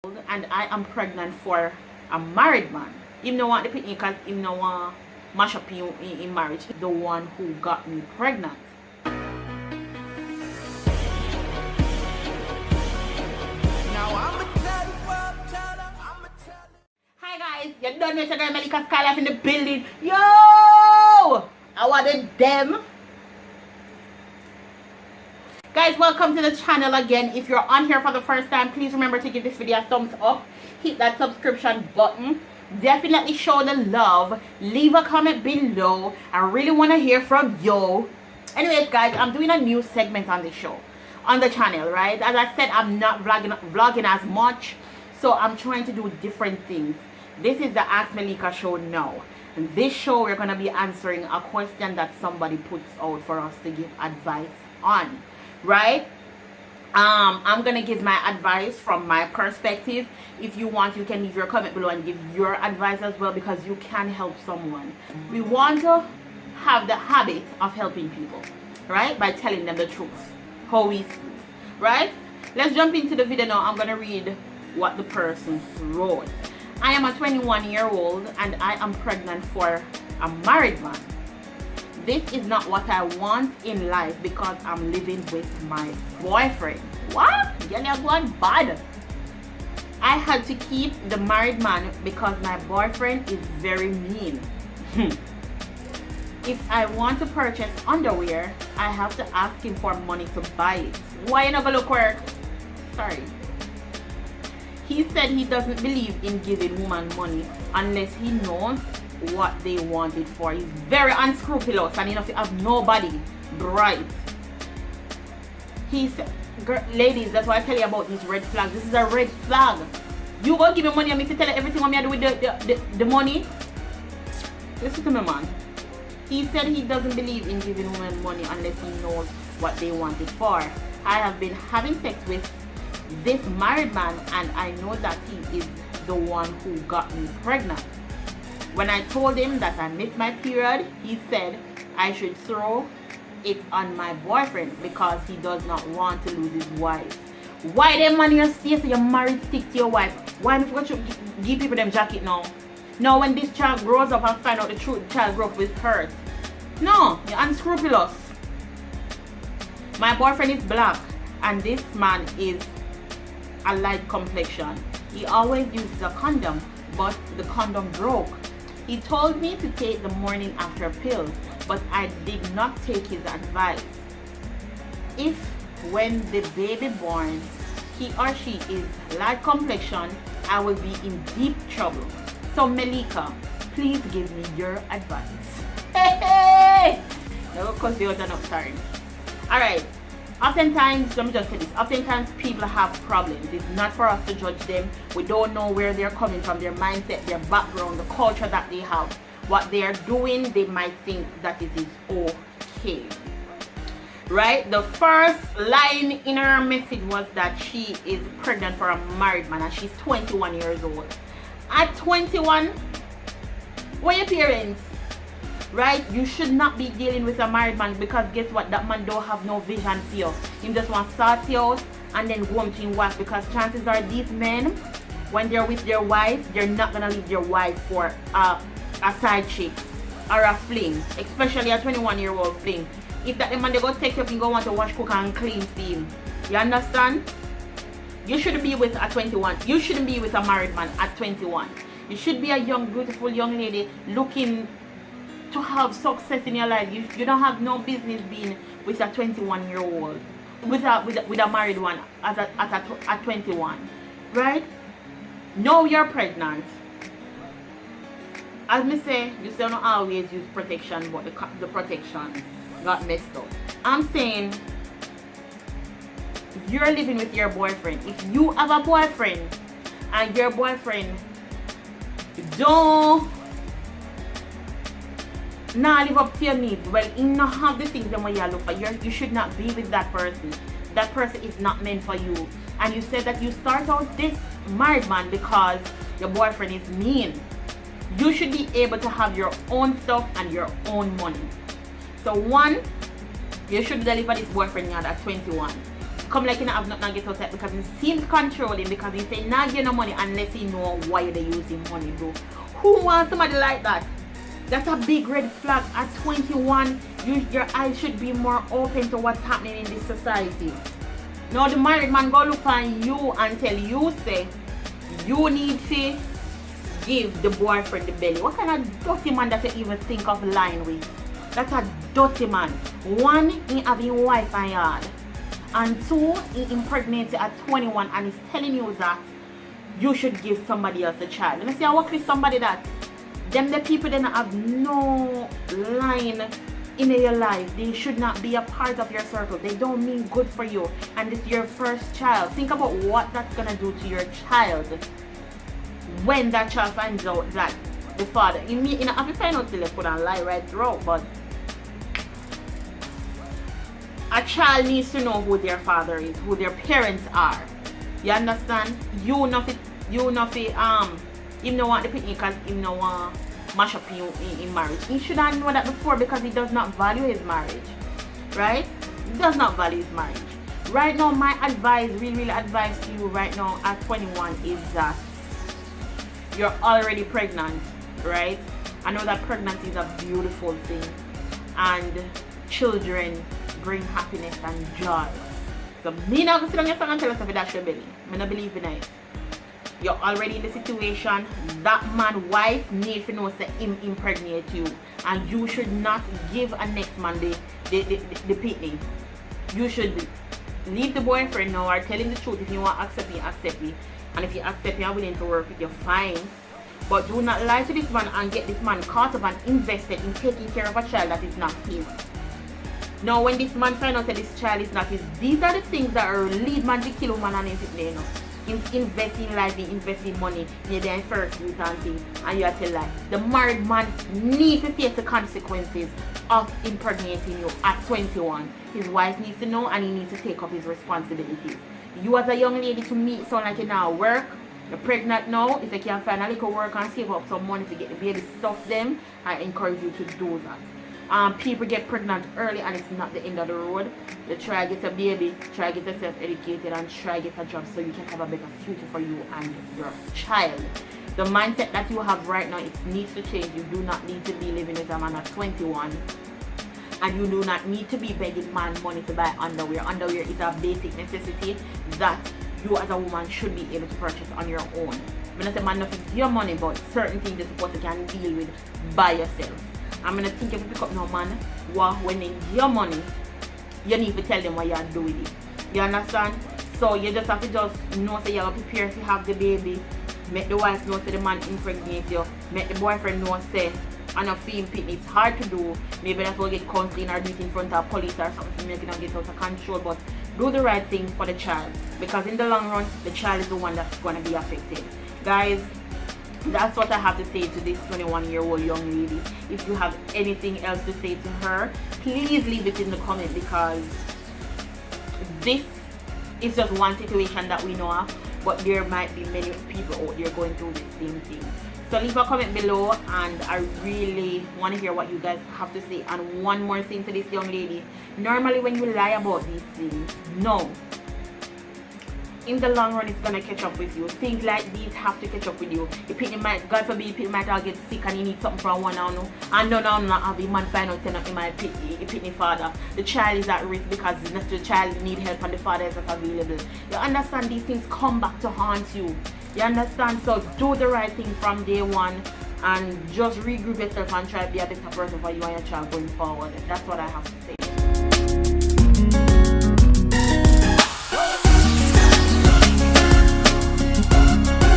and I am pregnant for a married man. Him no want the picnic because him no want mash up in marriage. The one who got me pregnant. Hi guys, you done with your girl MELICASKYLIFE in the building. Yo! I wanted them. Guys, welcome to the channel again. If you're on here for the first time, please remember to give this video a thumbs up. Hit that subscription button. Definitely show the love. Leave a comment below. I really want to hear from you. Anyways, guys, I'm doing a new segment on the show, on the channel, right? As I said, I'm not vlogging as much, so I'm trying to do different things. This is the Ask Melica show now. In this show, we're going to be answering a question that somebody puts out for us to give advice on. Right? I'm gonna give my advice from my perspective. If you want, you can leave your comment below and give your advice as well, because you can help someone. We want to have the habit of helping people, right? By telling them the truth, how we speak, right? Let's jump into the video now. I'm gonna read what the person wrote. I am a 21-year-old and I am pregnant for a married man. This is not what I want in life because I'm living with my boyfriend. What? You're going bad. I had to keep the married man because my boyfriend is very mean. If I want to purchase underwear, I have to ask him for money to buy it. Why you not gonna look work? Sorry. He said he doesn't believe in giving women money unless he knows what they want it for. He's very unscrupulous and enough to have nobody bright. He said, ladies, that's why I tell you about these red flags. This is a red flag. You gonna give me money and me to tell you everything what me I do with the money? Listen to me, man. He said he doesn't believe in giving women money unless he knows what they want it for. I have been having sex with this married man and I know that he is the one who got me pregnant. When I told him that I missed my period, he said I should throw it on my boyfriend because he does not want to lose his wife. Why them man you stay so you're married, stick to your wife? Why don't you give people them jacket now? Now when this child grows up and find out the truth, the child grows up with hurt. No, you're unscrupulous. My boyfriend is black and this man is a light complexion. He always uses a condom, but the condom broke. He told me to take the morning after pill, but I did not take his advice. If when the baby born, he or she is light complexion, I will be in deep trouble. So Melica, please give me your advice. Hey! Because you're not sorry. Alright. Oftentimes, let me just say this, oftentimes people have problems. It's not for us to judge them. We don't know where they're coming from, their mindset, their background, the culture that they have. What they are doing, they might think that it is okay. Right? The first line in her message was that she is pregnant for a married man and she's 21 years old. At 21, where are your parents? Right? You should not be dealing with a married man because guess what? That man don't have no vision for you. He just want to start you out and then go on to your wife, because chances are these men, when they're with their wife, they're not going to leave their wife for a side chick or a fling, especially a 21-year-old fling. If that the man they go take you up and go want to wash, cook and clean for him. You understand? You shouldn't be with a 21. You shouldn't be with a married man at 21. You should be a young, beautiful young lady looking to have success in your life. You don't have no business being with a 21-year-old, with a married one at 21, right? Now you're pregnant. As me say, you still don't always use protection, but the protection got messed up. I'm saying you're living with your boyfriend. If you have a boyfriend and your boyfriend don't live up to your needs, well, you not have the things that you look for. You should not be with that person. That person is not meant for you. And you said that you start out this married man because your boyfriend is mean. You should be able to have your own stuff and your own money. So one, you should deliver this boyfriend at 21. come like you not have nothing to get outside because he seems controlling because he say not get no money unless he know why they using money, bro. Who wants somebody like that? That's a big red flag. At 21, your eyes should be more open to what's happening in this society. Now the married man go look on you and tell you say you need to give the boyfriend the belly. What kind of dirty man that you even think of lying with? That's a dirty man. One, he having wife and yard. And two, he impregnated at 21 and he's telling you that you should give somebody else a child. Let me see, I work with somebody that them the people that have no line in your life. They should not be a part of your circle. They don't mean good for you. And it's your first child. Think about what that's gonna do to your child when that child finds out that the father, I have to find out till they put on lie right through, but a child needs to know who their father is, who their parents are. You understand? You know him no want the picnic because him no want mash up in marriage. He should have known that before because he does not value his marriage. Right? He does not value his marriage. Right now, my advice, really advice to you right now at 21 is that you're already pregnant, right? I know that pregnancy is a beautiful thing and children bring happiness and joy. So me not going to sit down and tell us if that's your belly. I don't believe in it. You're already in the situation. That man wife needs to know that him impregnate you. And you should not give a next man the pitney. You should leave the boyfriend now or tell him the truth. If you want to accept me, accept me. And if you accept me, I'm willing to work with you, fine. But do not lie to this man and get this man caught up and invested in taking care of a child that is not his. Now when this man finds out that this child is not his, these are the things that are lead man to kill a man and anything, you know. Invest in life, invest in money, you're there first youth and things, and you have to lie. The married man needs to face the consequences of impregnating you at 21. His wife needs to know and he needs to take up his responsibilities. You as a young lady to meet someone like you now work, you're pregnant now, if you can find a little work and save up some money to get the baby stuff them, I encourage you to do that. People get pregnant early and it's not the end of the road. You try to get a baby, try to get yourself educated and try to get a job so you can have a better future for you and your child. The mindset that you have right now, it needs to change. You do not need to be living with a man at 21. And you do not need to be begging man money to buy underwear. Underwear is a basic necessity that you as a woman should be able to purchase on your own. I'm not saying man nothing to your money, but certain things you're supposed to can deal with by yourself. I'm gonna think if you pick up no man, when they give your money, you need to tell them what you do with it. You understand? So you just have to just know that you're prepared to have the baby, make the wife know that the man impregnate you, make the boyfriend know say and a film pit, it's hard to do. Maybe that's why get counseling or do it in front of police or something to make it not get out of control, but do the right thing for the child because in the long run the child is the one that's gonna be affected. Guys, that's what I have to say to this 21-year-old young lady. If you have anything else to say to her, please leave it in the comment because this is just one situation that we know of, but there might be many people out there going through the same thing. So leave a comment below and I really want to hear what you guys have to say. And one more thing to this young lady. Normally when you lie about these things, no. In the long run, it's gonna catch up with you. Things like these have to catch up with you. If it might, God forbid, it might all get sick and you need something from one now, and no, have a man find out that my pitney father. The child is at risk because the child need help and the father is not available. You understand? These things come back to haunt you. You understand? So do the right thing from day one and just regroup yourself and try to be a better person for you and your child going forward. That's what I have to say.